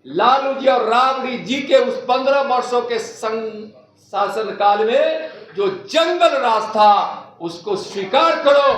लालू जी और राबड़ी जी के उस 15 वर्षों के शासन काल में जो जंगल राज था उसको स्वीकार करो,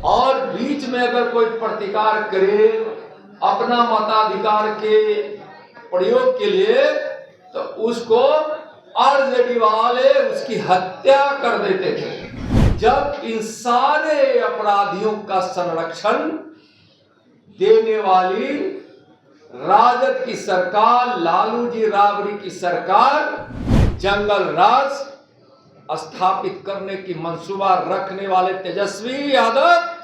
और बीच में अगर कोई प्रतिकार करे अपना मताधिकार के प्रयोग के लिए तो उसको आरजेडी वाले उसकी हत्या कर देते थे। जब इन सारे अपराधियों का संरक्षण देने वाली राजद की सरकार, लालू जी राबड़ी की सरकार जंगल राज स्थापित करने की मंसूबा रखने वाले तेजस्वी यादव,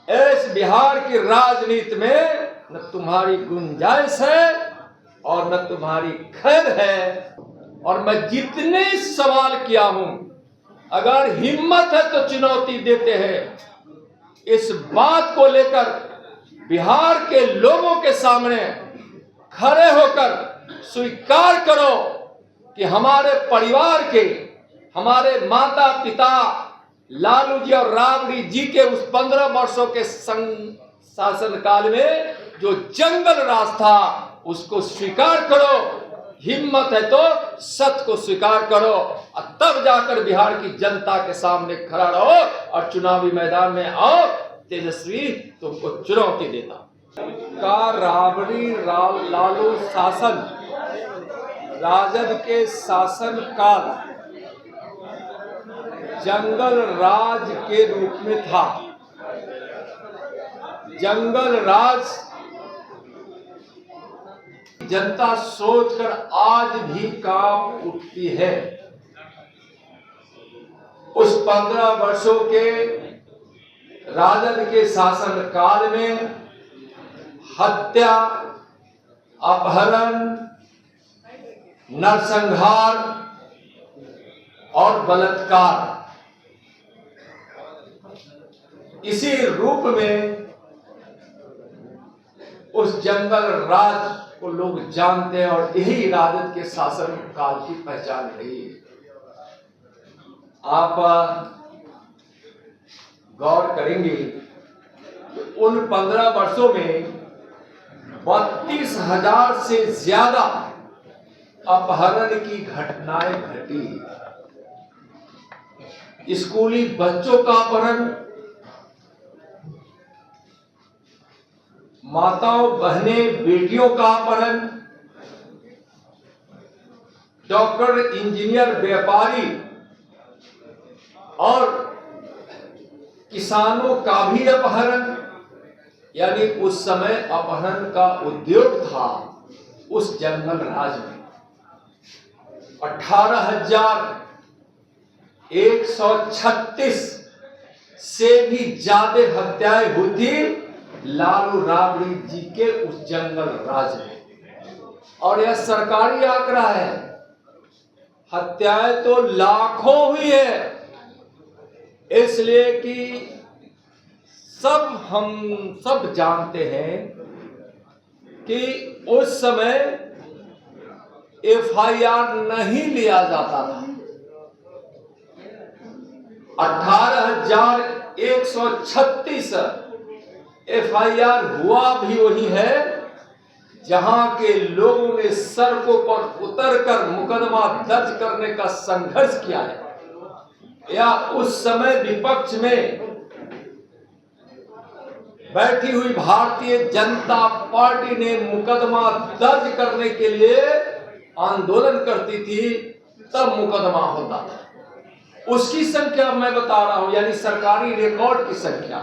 इस बिहार की राजनीति में न तुम्हारी गुंजाइश है और न तुम्हारी खैर है। और मैं जितने सवाल किया हूं, अगर हिम्मत है तो चुनौती देते हैं, इस बात को लेकर बिहार के लोगों के सामने खड़े होकर स्वीकार करो कि हमारे परिवार के, हमारे माता पिता लालू जी और राबड़ी जी के उस 15 वर्षों के शासन काल में जो जंगल राज था उसको स्वीकार करो। हिम्मत है तो सत्य को स्वीकार करो और तब जाकर बिहार की जनता के सामने खड़ा रहो और चुनावी मैदान में आओ। तेजस्वी तुमको चुनौती देता का राबड़ी लालू शासन, राजद के शासन काल जंगल राज के रूप में था। जंगल राज जनता सोचकर आज भी कांप उठती है। उस 15 वर्षों के राजद के शासन काल में हत्या, अपहरण, नरसंहार और बलात्कार, इसी रूप में उस जंगल राज को लोग जानते हैं और यही राजद के शासन काल की पहचान रही है। आप गौर करेंगे उन 15 वर्षों में 32,000 से ज्यादा अपहरण की घटनाएं घटी। स्कूली बच्चों का अपहरण, माताओं बहनें बेटियों का अपहरण, डॉक्टर इंजीनियर व्यापारी और किसानों का भी अपहरण। यानी उस समय अपहरण का उद्योग था उस जंगल राज में। 18,136 से भी ज्यादा हत्याएं हुई थी लालू राबड़ी जी के उस जंगल राज में, और यह सरकारी आंकड़ा है। हत्याएं तो लाखों हुई है, इसलिए कि हम सब जानते हैं कि उस समय एफआईआर नहीं लिया जाता था। 18,136 एफआईआर हुआ भी वही है जहां के लोगों ने सड़कों पर उतरकर मुकदमा दर्ज करने का संघर्ष किया है, या उस समय विपक्ष में बैठी हुई भारतीय जनता पार्टी ने मुकदमा दर्ज करने के लिए आंदोलन करती थी, तब मुकदमा होता था। उसकी संख्या मैं बता रहा हूं, यानी सरकारी रिकॉर्ड की संख्या,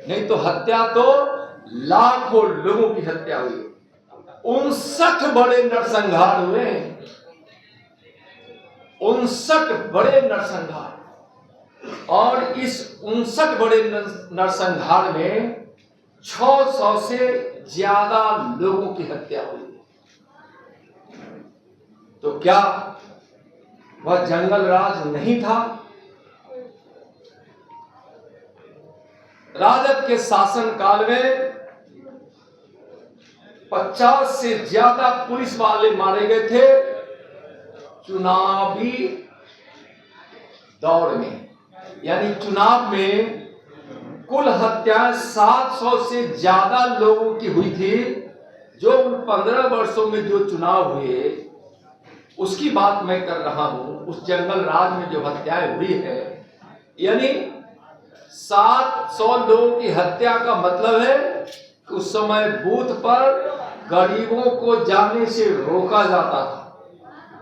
नहीं तो हत्या तो लाखों लोगों की हत्या हुई। 59 बड़े नरसंहार हुए, 59 बड़े नरसंहार, और इस 59 बड़े नरसंहार में 600 से ज्यादा लोगों की हत्या हुई। तो क्या वह जंगल राज नहीं था? राजद के शासन काल में 50 से ज्यादा पुलिस वाले मारे गए थे चुनावी दौर में। यानी चुनाव में कुल हत्याएं 700 से ज्यादा लोगों की हुई थी, जो उन 15 वर्षों में जो चुनाव हुए उसकी बात मैं कर रहा हूं। उस जंगल राज में जो हत्याएं हुई है, यानी 700 लोगों की हत्या का मतलब है कि उस समय बूथ पर गरीबों को जाने से रोका जाता था,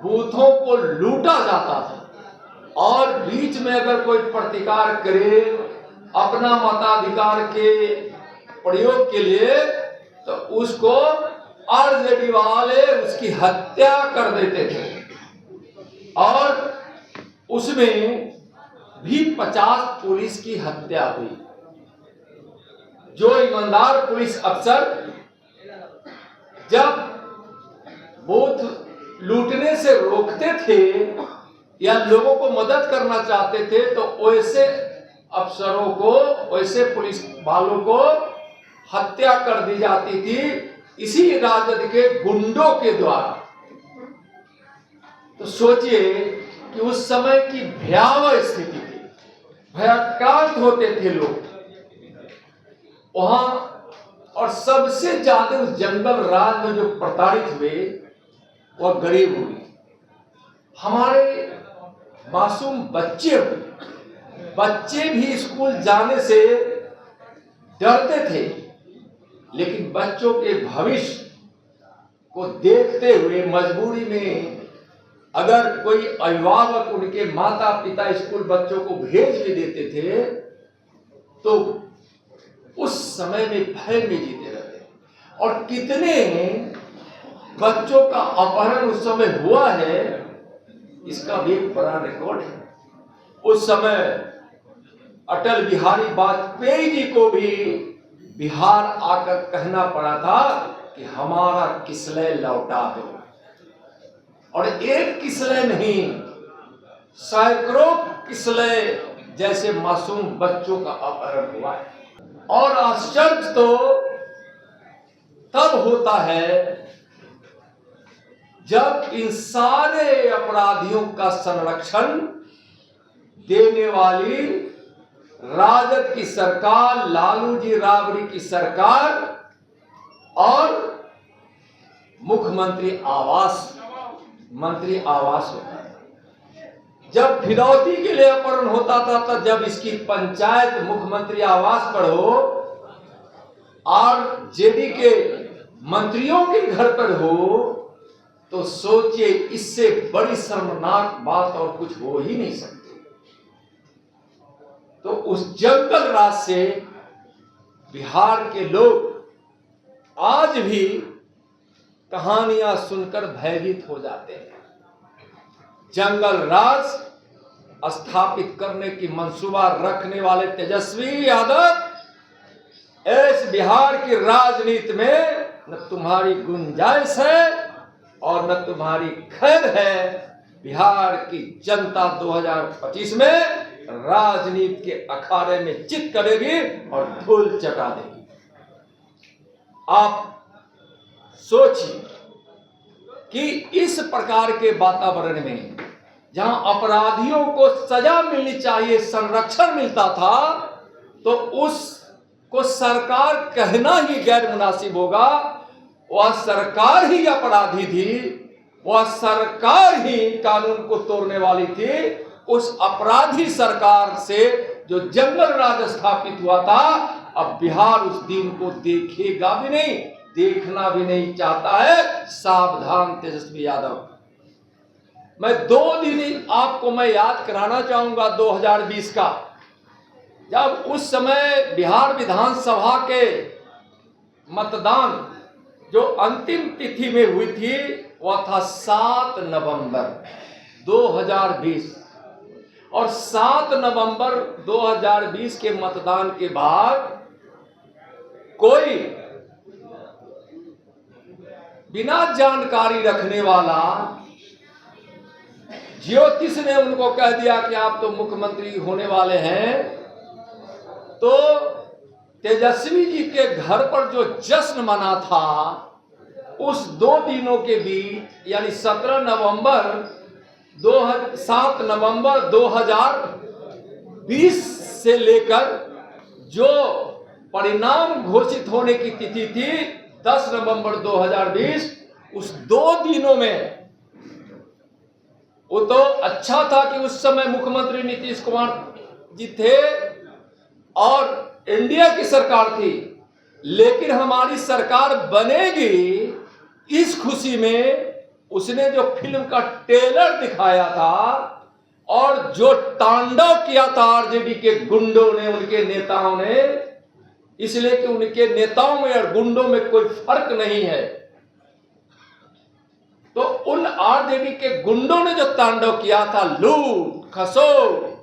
बूथों को लूटा जाता था, और बीच में अगर कोई प्रतिकार करे अपना मताधिकार के प्रयोग के लिए तो उसको आरजेडी वाले उसकी हत्या कर देते थे। और उसमें भी 50 पुलिस की हत्या हुई। जो ईमानदार पुलिस अफसर जब बूथ लूटने से रोकते थे या लोगों को मदद करना चाहते थे तो वैसे अफसरों को, वैसे पुलिस वालों को हत्या कर दी जाती थी, इसी राजद के गुंडों के द्वारा। तो सोचिए कि उस समय की भयावह स्थिति थी, भयाक्रांत होते थे लोग वहां। और सबसे ज्यादा उस जंगल राज में जो प्रताड़ित हुए वह गरीब हुए, हमारे मासूम बच्चे हुए। बच्चे भी स्कूल जाने से डरते थे, लेकिन बच्चों के भविष्य को देखते हुए मजबूरी में अगर कोई अभिभावक उनके माता पिता स्कूल बच्चों को भेज भी देते थे तो उस समय में भय में जीते रहते। और कितने बच्चों का अपहरण उस समय हुआ है, इसका भी एक बड़ा रिकॉर्ड है। उस समय अटल बिहारी वाजपेयी जी को भी बिहार आकर कहना पड़ा था कि हमारा किसलय लौटा दो। और एक किसलय नहीं, सैकड़ों किसलय जैसे मासूम बच्चों का अपहरण हुआ है। और आश्चर्य तो तब होता है जब इन सारे अपराधियों का संरक्षण देने वाली राजद की सरकार, लालू जी राबड़ी की सरकार और मुख्यमंत्री आवास मंत्री आवास होता है। जब फिरौती के लिए अपहरण होता था तो जब इसकी पंचायत मुख्यमंत्री आवास पर हो और जेडी के मंत्रियों के घर पर हो तो सोचिए इससे बड़ी शर्मनाक बात और कुछ हो ही नहीं सकती। तो उस जंगल राज से बिहार के लोग आज भी कहानियां सुनकर भयभीत हो जाते हैं। जंगल राज स्थापित करने की मंसूबा रखने वाले तेजस्वी यादव इस बिहार की राजनीति में न तुम्हारी गुंजाइश है और न तुम्हारी खैर है। बिहार की जनता 2025 में राजनीति के अखाड़े में चित करेगी और धूल चटा देगी। आप सोचिए कि इस प्रकार के वातावरण में जहां अपराधियों को सजा मिलनी चाहिए, संरक्षण मिलता था, तो उसको सरकार कहना ही गैर मुनासिब होगा। वह सरकार ही अपराधी थी, वह सरकार ही कानून को तोड़ने वाली थी। उस अपराधी सरकार से जो जंगल राज स्थापित हुआ था, अब बिहार उस दिन को देखेगा भी नहीं, देखना भी नहीं चाहता है। सावधान तेजस्वी यादव। मैं 2 दिन आपको मैं याद कराना चाहूंगा 2020 का, जब उस समय बिहार विधानसभा के मतदान जो अंतिम तिथि में हुई थी वह था 7 नवंबर 2020। और 7 नवंबर 2020 के मतदान के बाद कोई बिना जानकारी रखने वाला ज्योतिष ने उनको कह दिया कि आप तो मुख्यमंत्री होने वाले हैं। तो तेजस्वी जी के घर पर जो जश्न मना था उस 2 दिनों के बीच, यानी 7 नवंबर 2020 से लेकर जो परिणाम घोषित होने की तिथि थी 10 नवंबर 2020 उस 2 दिनों में, वो तो अच्छा था कि उस समय मुख्यमंत्री नीतीश कुमार जी थे और इंडिया की सरकार थी, लेकिन हमारी सरकार बनेगी इस खुशी में उसने जो फिल्म का ट्रेलर दिखाया था और जो तांडव किया था आरजेडी के गुंडों ने, उनके नेताओं ने, इसलिए कि उनके नेताओं में और गुंडों में कोई फर्क नहीं है, तो उन आरजेडी के गुंडों ने जो तांडव किया था, लूट खसोट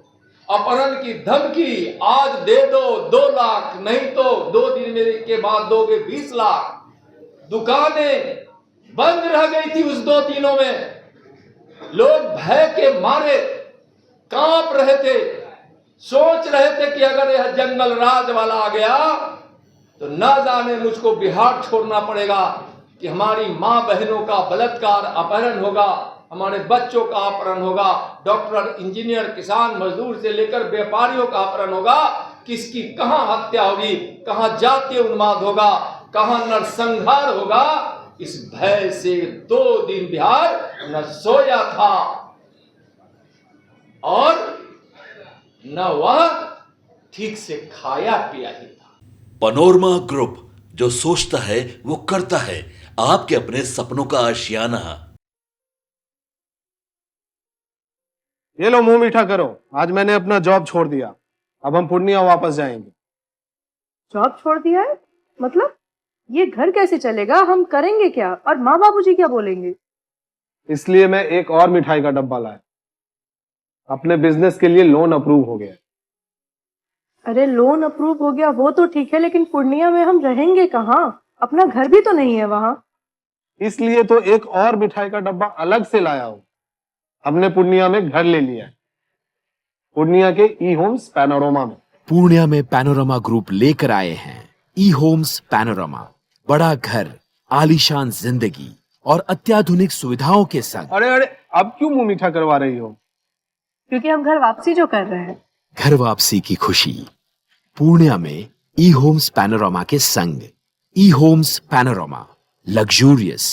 अपहरण की धमकी, आज दे दो 2 लाख, नहीं तो 2 दिन के बाद दोगे 20 लाख, दुकानें बंद रह गई थी उस 2 दिनों में, लोग भय के मारे कांप रहे थे, सोच रहे थे कि अगर यह जंगल राज वाला आ गया तो ना जाने मुझको बिहार छोड़ना पड़ेगा, कि हमारी मां बहनों का बलात्कार अपहरण होगा, हमारे बच्चों का अपहरण होगा, डॉक्टर इंजीनियर किसान मजदूर से लेकर व्यापारियों का अपहरण होगा, किसकी कहां हत्या होगी, कहां जातीय उन्माद होगा, कहां नरसंहार होगा। इस भय से 2 दिन बिहार न सोया था और न वह ठीक से खाया पिया ही था। पैनोरमा ग्रुप, जो सोचता है वो करता है, आपके अपने सपनों का आशियाना। ये लो मुंह मीठा करो, आज मैंने अपना जॉब छोड़ दिया, अब हम पूर्णिया वापस जाएंगे। जॉब छोड़ दिया है? मतलब ये घर कैसे चलेगा, हम करेंगे क्या और माँ बाबूजी क्या बोलेंगे? इसलिए मैं एक और मिठाई का डब्बा लाया, अपने बिजनेस के लिए लोन अप्रूव हो गया। अरे लोन अप्रूव हो गया वो तो ठीक है, लेकिन पूर्णिया में हम रहेंगे कहाँ? अपना घर भी तो नहीं है वहां। इसलिए तो एक और मिठाई का डब्बा अलग से लाया हूं, हमने पूर्णिया में घर ले लिया है, पूर्णिया के ई होम्स पैनोरमा में। पूर्णिया में पैनोरमा ग्रुप लेकर आए हैं ई होम्स पैनोरमा, बड़ा घर, आलीशान जिंदगी और अत्याधुनिक सुविधाओं के संग। अरे अब क्यों मुंह मीठा करवा रही हो? क्योंकि हम घर वापसी जो कर रहे हैं। घर वापसी की खुशी पूर्णिया में ई होम्स पैनोरमा के संग। ई होम्स पैनोरमा, लग्जूरियस,